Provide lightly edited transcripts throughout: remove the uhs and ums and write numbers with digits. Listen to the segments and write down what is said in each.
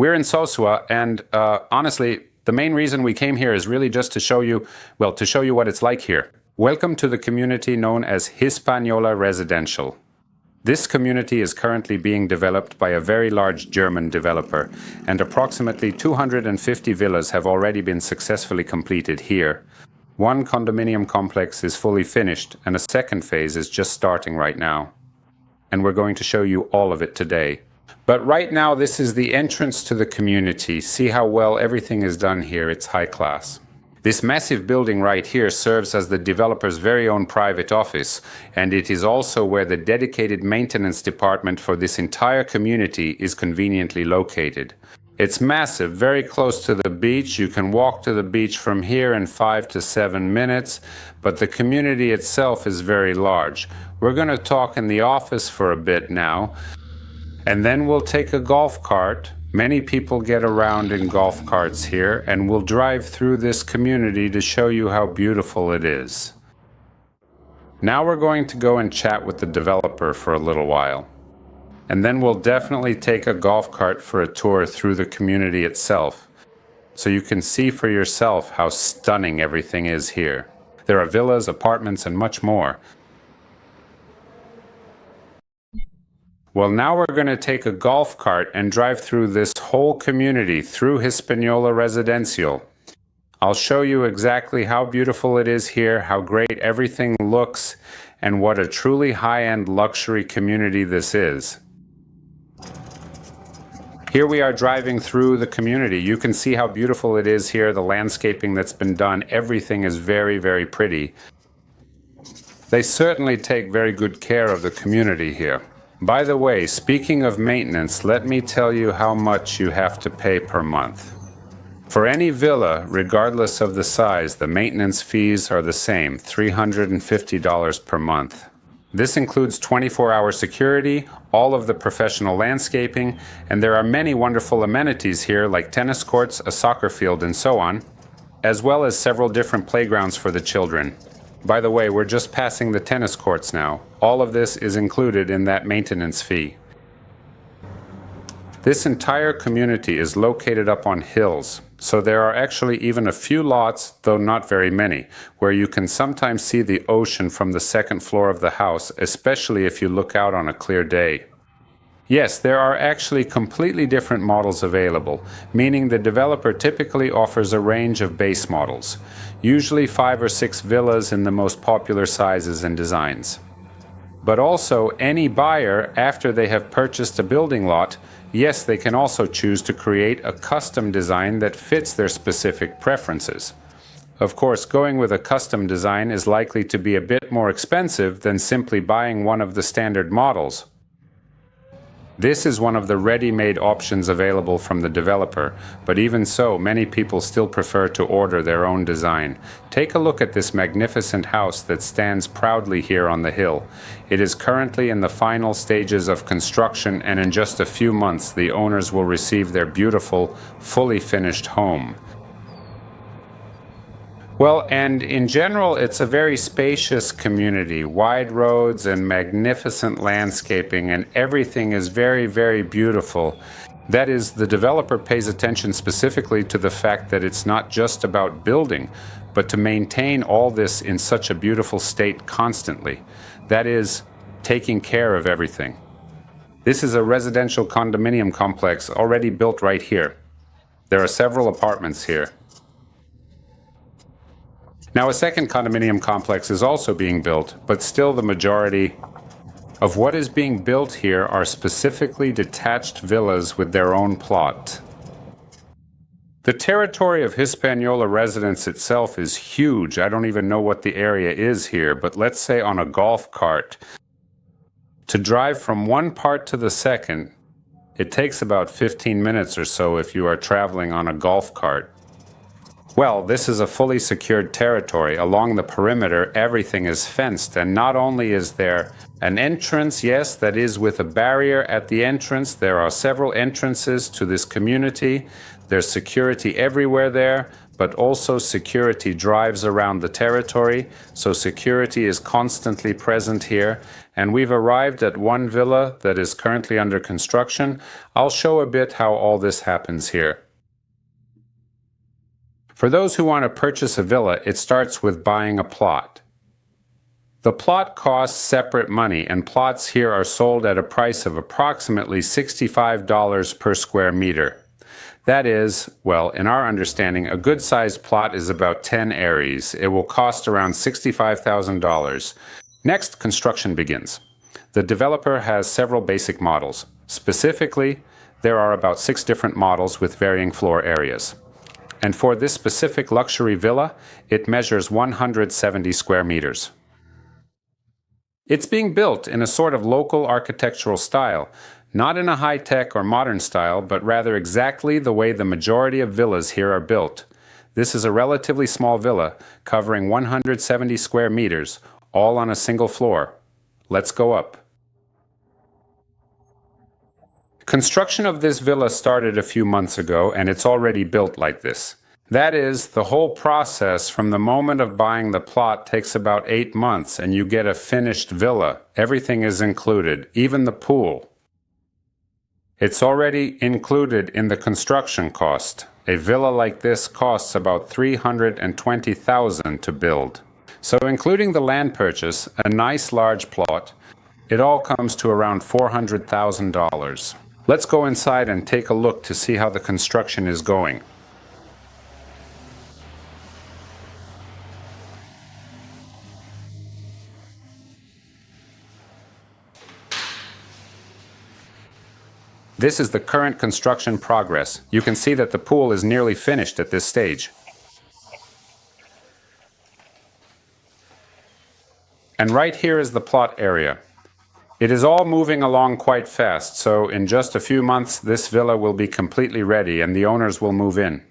We're in Sosúa, and honestly, the main reason we came here is really just to show you, well, to show you what it's like here. Welcome to the community known as Hispaniola Residencial. This community is currently being developed by a very large German developer, and approximately 250 villas have already been successfully completed here. One condominium complex is fully finished, and a second phase is just starting right now. And we're going to show you all of it today. But right now, this is the entrance to the community. See how well everything is done here. It's high class. This massive building right here serves as the developer's very own private office, and it is also where the dedicated maintenance department for this entire community is conveniently located. It's massive, very close to the beach. You can walk to the beach from here in 5 to 7 minutes, but the community itself is very large. We're going to talk in the office for a bit now, and then we'll take a golf cart. Many people get around in golf carts here, and we'll drive through this community to show you how beautiful it is. Now we're going to go and chat with the developer for a little while. And then we'll definitely take a golf cart for a tour through the community itself, so you can see for yourself how stunning everything is here. There are villas, apartments, and much more. Well, now we're going to take a golf cart and drive through this whole community, through Hispaniola Residencial. I'll show you exactly how beautiful it is here, how great everything looks, and what a truly high-end luxury community this is. Here we are driving through the community. You can see how beautiful it is here, the landscaping that's been done. Everything is very, very pretty. They certainly take very good care of the community here. By the way, speaking of maintenance, let me tell you how much you have to pay per month. For any villa, regardless of the size, the maintenance fees are the same, $350 per month. This includes 24-hour security, all of the professional landscaping, and there are many wonderful amenities here like tennis courts, a soccer field, and so on, as well as several different playgrounds for the children. By the way, we're just passing the tennis courts now. All of this is included in that maintenance fee. This entire community is located up on hills, so there are actually even a few lots, though not very many, where you can sometimes see the ocean from the second floor of the house, especially if you look out on a clear day. Yes, there are actually completely different models available, meaning the developer typically offers a range of base models, usually 5 or 6 villas in the most popular sizes and designs. But also, any buyer, after they have purchased a building lot, yes, they can also choose to create a custom design that fits their specific preferences. Of course, going with a custom design is likely to be a bit more expensive than simply buying one of the standard models. This is one of the ready-made options available from the developer, but even so, many people still prefer to order their own design. Take a look at this magnificent house that stands proudly here on the hill. It is currently in the final stages of construction, and in just a few months, the owners will receive their beautiful, fully finished home. Well, and in general, it's a very spacious community, wide roads and magnificent landscaping, and everything is very, very beautiful. That is, the developer pays attention specifically to the fact that it's not just about building, but to maintain all this in such a beautiful state constantly. That is, taking care of everything. This is a residential condominium complex already built right here. There are several apartments here. Now, a second condominium complex is also being built, but still the majority of what is being built here are specifically detached villas with their own plot. The territory of Hispaniola residence itself is huge. I don't even know what the area is here, but let's say on a golf cart, to drive from one part to the second, it takes about 15 minutes or so if you are traveling on a golf cart. Well, this is a fully secured territory. Along the perimeter, everything is fenced, and not only is there an entrance, yes, that is with a barrier at the entrance, there are several entrances to this community. There's security everywhere there, but also security drives around the territory, so security is constantly present here. And we've arrived at one villa that is currently under construction. I'll show a bit how all this happens here. For those who want to purchase a villa, it starts with buying a plot. The plot costs separate money, and plots here are sold at a price of approximately $65 per square meter. That is, well, in our understanding, a good-sized plot is about 10 areas. It will cost around $65,000. Next, construction begins. The developer has several basic models. Specifically, there are about 6 different models with varying floor areas. And for this specific luxury villa, it measures 170 square meters. It's being built in a sort of local architectural style, not in a high-tech or modern style, but rather exactly the way the majority of villas here are built. This is a relatively small villa, covering 170 square meters, all on a single floor. Let's go up. Construction of this villa started a few months ago, and it's already built like this. That is, the whole process from the moment of buying the plot takes about 8 months, and you get a finished villa. Everything is included, even the pool. It's already included in the construction cost. A villa like this costs about $320,000 to build. So including the land purchase, a nice large plot, it all comes to around $400,000. Let's go inside and take a look to see how the construction is going. This is the current construction progress. You can see that the pool is nearly finished at this stage. And right here is the plot area. It is all moving along quite fast, so in just a few months this villa will be completely ready and the owners will move in.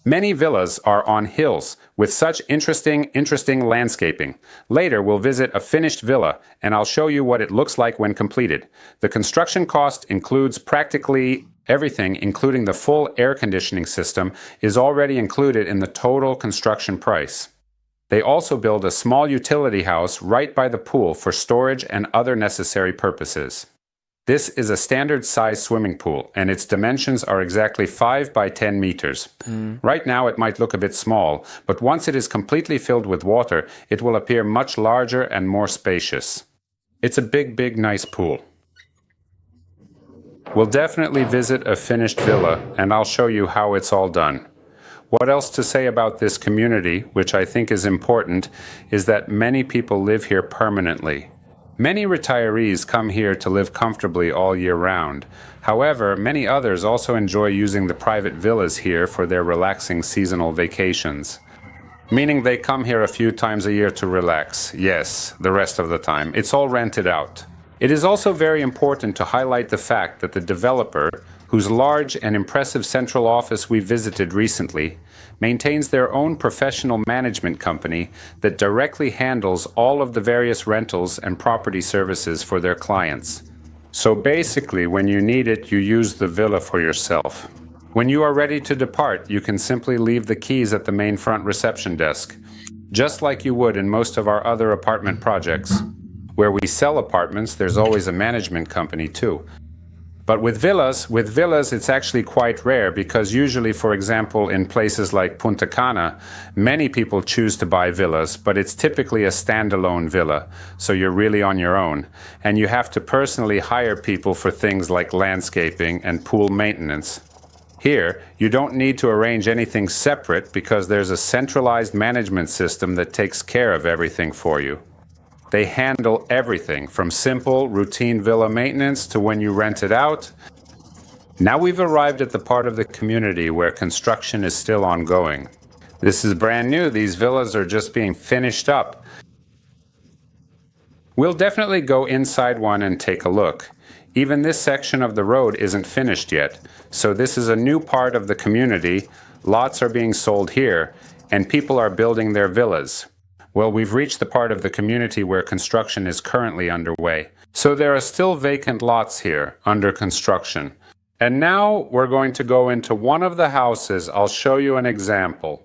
Many villas are on hills with such interesting landscaping. Later we'll visit a finished villa and I'll show you what it looks like when completed. The construction cost includes practically everything, including the full air conditioning system, is already included in the total construction price. They also build a small utility house right by the pool for storage and other necessary purposes. This is a standard-sized swimming pool, and its dimensions are exactly 5 by 10 meters. Right now it might look a bit small, but once it is completely filled with water, it will appear much larger and more spacious. It's a big, nice pool. We'll definitely visit a finished villa, and I'll show you how it's all done. What else to say about this community, which I think is important, is that many people live here permanently. Many retirees come here to live comfortably all year round. However, many others also enjoy using the private villas here for their relaxing seasonal vacations. Meaning they come here a few times a year to relax. Yes, the rest of the time. It's all rented out. It is also very important to highlight the fact that the developer, whose large and impressive central office we visited recently, maintains their own professional management company that directly handles all of the various rentals and property services for their clients. So basically, when you need it, you use the villa for yourself. When you are ready to depart, you can simply leave the keys at the main front reception desk, just like you would in most of our other apartment projects. Where we sell apartments, there's always a management company too. But with villas, it's actually quite rare because usually, for example, in places like Punta Cana, many people choose to buy villas, but it's typically a standalone villa, so you're really on your own. And you have to personally hire people for things like landscaping and pool maintenance. Here, you don't need to arrange anything separate because there's a centralized management system that takes care of everything for you. They handle everything from simple, routine villa maintenance to when you rent it out. Now we've arrived at the part of the community where construction is still ongoing. This is brand new. These villas are just being finished up. We'll definitely go inside one and take a look. Even this section of the road isn't finished yet, so this is a new part of the community. Lots are being sold here, and people are building their villas. Well, we've reached the part of the community where construction is currently underway. So there are still vacant lots here, under construction. And now we're going to go into one of the houses. I'll show you an example.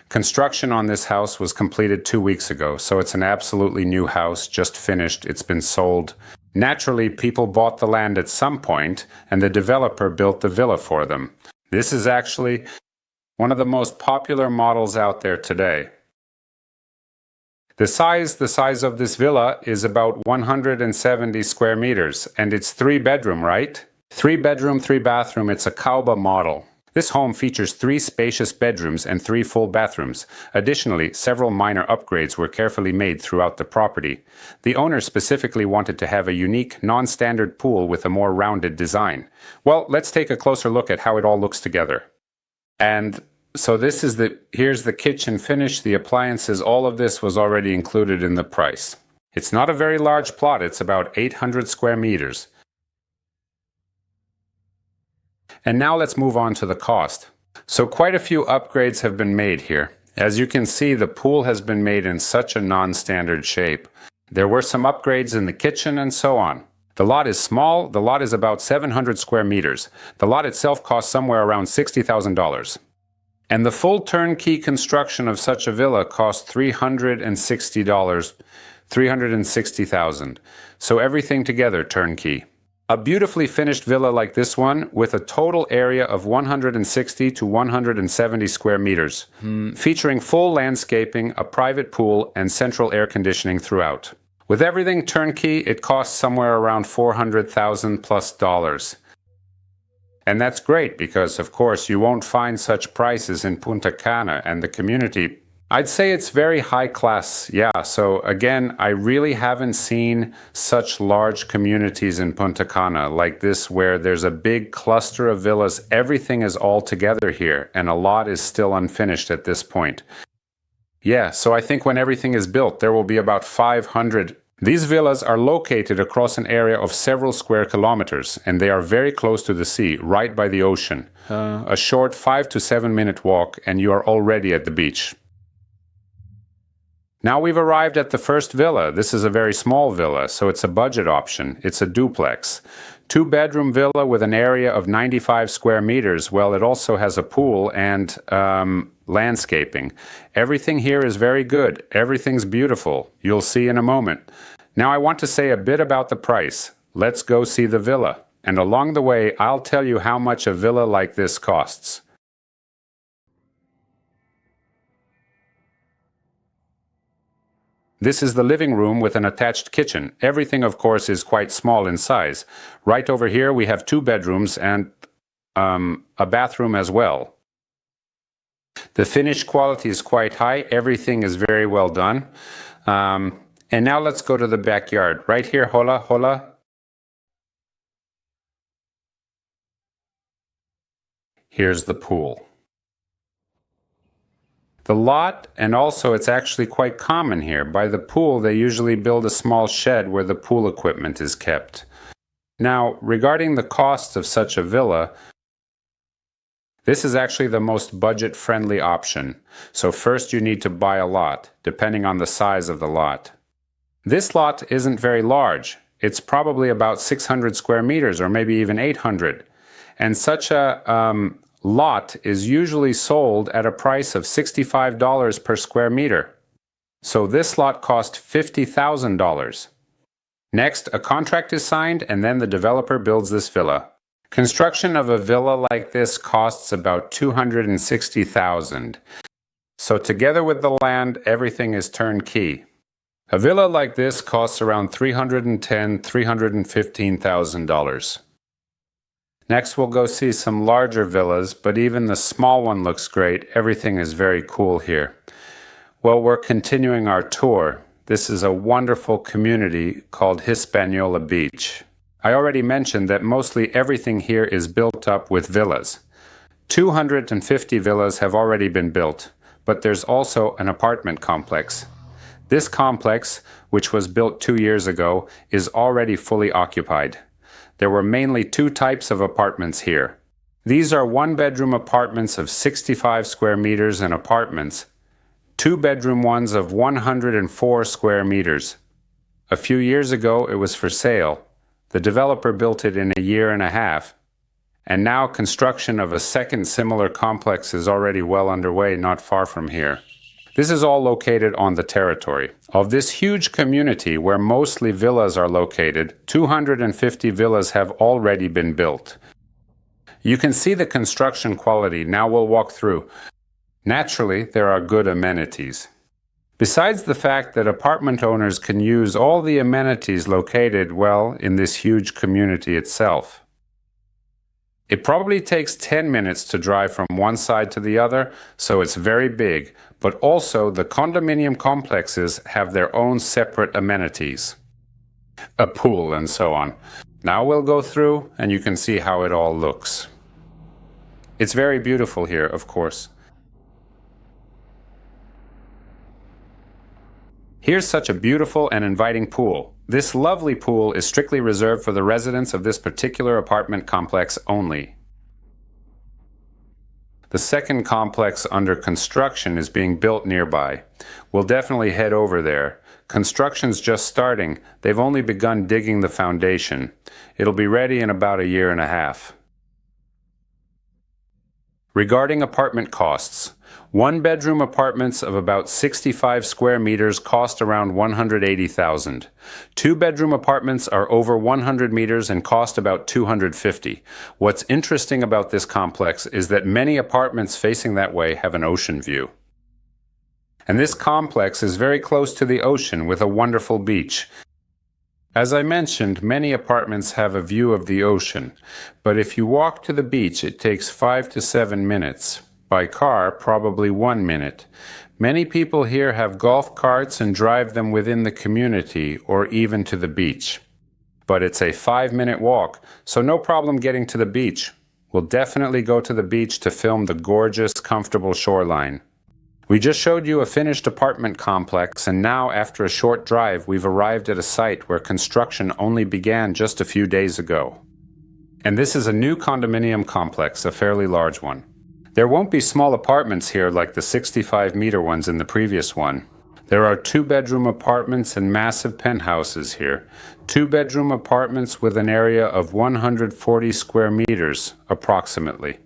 Construction on this house was completed 2 weeks ago, so it's an absolutely new house, just finished. It's been sold. Naturally, people bought the land at some point, and the developer built the villa for them. This is actually one of the most popular models out there today. The size of this villa is about 170 square meters, and it's 3-bedroom, right? 3-bedroom, 3-bathroom. It's a Caoba model. This home features 3 spacious bedrooms and 3 full bathrooms. Additionally, several minor upgrades were carefully made throughout the property. The owner specifically wanted to have a unique, non-standard pool with a more rounded design. Well, let's take a closer look at how it all looks together. And so here's the kitchen finish, the appliances, all of this was already included in the price. It's not a very large plot, it's about 800 square meters. And now let's move on to the cost. So quite a few upgrades have been made here. As you can see, the pool has been made in such a non-standard shape. There were some upgrades in the kitchen and so on. The lot is small. The lot is about 700 square meters. The lot itself costs somewhere around $60,000. And the full turnkey construction of such a villa costs $360, $360,000. So everything together turnkey. A beautifully finished villa like this one with a total area of 160 to 170 square meters, featuring full landscaping, a private pool, and central air conditioning throughout. With everything turnkey, it costs somewhere around $400,000 plus dollars. And that's great because, of course, you won't find such prices in Punta Cana, and the community, I'd say it's very high class. Yeah, so again, I really haven't seen such large communities in Punta Cana like this where there's a big cluster of villas. Everything is all together here, and a lot is still unfinished at this point. Yeah, so I think when everything is built, there will be about 500. These villas are located across an area of several square kilometers, and they are very close to the sea, right by the ocean. A short 5 to 7 minute walk, and you are already at the beach. Now we've arrived at the first villa. This is a very small villa, so it's a budget option. It's a duplex. 2-bedroom villa with an area of 95 square meters. Well, it also has a pool and landscaping. Everything here is very good. Everything's beautiful. You'll see in a moment. Now I want to say a bit about the price. Let's go see the villa. And along the way, I'll tell you how much a villa like this costs. This is the living room with an attached kitchen. Everything, of course, is quite small in size. Right over here, we have 2 bedrooms and a bathroom as well. The finish quality is quite high. Everything is very well done. And now let's go to the backyard. Right here, hola. Here's the pool. The lot, and also it's actually quite common here. By the pool, they usually build a small shed where the pool equipment is kept. Now, regarding the cost of such a villa, this is actually the most budget-friendly option. So first you need to buy a lot, depending on the size of the lot. This lot isn't very large. It's probably about 600 square meters or maybe even 800. And such a lot is usually sold at a price of $65 per square meter. So this lot cost $50,000. Next, a contract is signed and then the developer builds this villa. Construction of a villa like this costs about $260,000. So together with the land, everything is turnkey. A villa like this costs around $310,000, $315,000. Next, we'll go see some larger villas, but even the small one looks great. Everything is very cool here. Well, we're continuing our tour. This is a wonderful community called Hispaniola Beach. I already mentioned that mostly everything here is built up with villas. 250 villas have already been built, but there's also an apartment complex. This complex, which was built 2 years ago, is already fully occupied. There were mainly 2 types of apartments here. These are 1-bedroom apartments of 65 square meters and apartments, 2-bedroom ones of 104 square meters. A few years ago, it was for sale. The developer built it in a year and a half, And now construction of a second similar complex is already well underway not far from here. This is all located on the territory of this huge community where mostly villas are located. 250 villas have already been built. You can see the construction quality. Now we'll walk through. Naturally, there are good amenities. Besides the fact that apartment owners can use all the amenities located, well, in this huge community itself. It probably takes 10 minutes to drive from one side to the other, so it's very big, but also the condominium complexes have their own separate amenities. A pool and so on. Now we'll go through and you can see how it all looks. It's very beautiful here, of course. Here's such a beautiful and inviting pool. This lovely pool is strictly reserved for the residents of this particular apartment complex only. The second complex under construction is being built nearby. We'll definitely head over there. Construction's just starting. They've only begun digging the foundation. It'll be ready in about a year and a half. Regarding apartment costs, one-bedroom apartments of about 65 square meters cost around $180,000. Two-bedroom apartments are over 100 meters and cost about $250. What's interesting about this complex is that many apartments facing that way have an ocean view. And this complex is very close to the ocean with a wonderful beach. As I mentioned, many apartments have a view of the ocean, but if you walk to the beach, it takes 5 to 7 minutes. By car, probably 1 minute. Many people here have golf carts and drive them within the community or even to the beach. But it's a 5-minute walk, so no problem getting to the beach. We'll definitely go to the beach to film the gorgeous, comfortable shoreline. We just showed you a finished apartment complex, and now, after a short drive, we've arrived at a site where construction only began just a few days ago. And this is a new condominium complex, a fairly large one. There won't be small apartments here like the 65-meter ones in the previous one. There are 2-bedroom apartments and massive penthouses here. 2-bedroom apartments with an area of 140 square meters, approximately.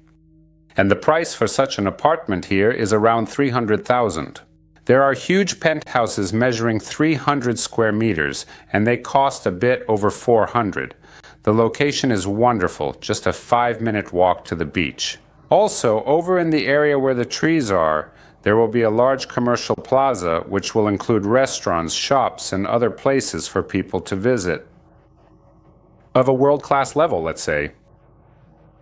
And the price for such an apartment here is around $300,000. There are huge penthouses measuring 300 square meters, and they cost a bit over $400. The location is wonderful, just a 5-minute walk to the beach. Also, over in the area where the trees are, there will be a large commercial plaza which will include restaurants, shops, and other places for people to visit. Of a world-class level, let's say.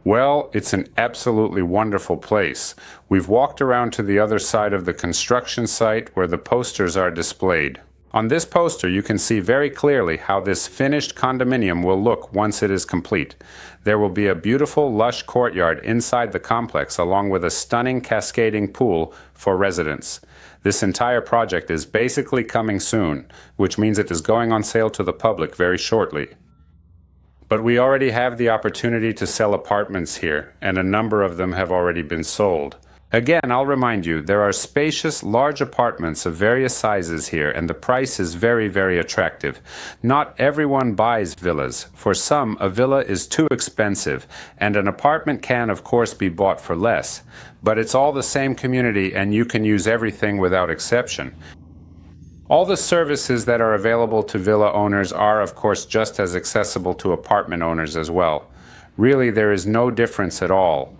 Well, it's an absolutely wonderful place. We've walked around to the other side of the construction site where the posters are displayed. On this poster, you can see very clearly how this finished condominium will look once it is complete. There will be a beautiful, lush courtyard inside the complex along with a stunning cascading pool for residents. This entire project is basically coming soon, which means it is going on sale to the public very shortly. But we already have the opportunity to sell apartments here, and a number of them have already been sold. Again, I'll remind you, there are spacious, large apartments of various sizes here, and the price is very, very attractive. Not everyone buys villas. For some, a villa is too expensive, and an apartment can, of course, be bought for less. But it's all the same community, and you can use everything without exception. All the services that are available to villa owners are, of course, just as accessible to apartment owners as well. Really, there is no difference at all.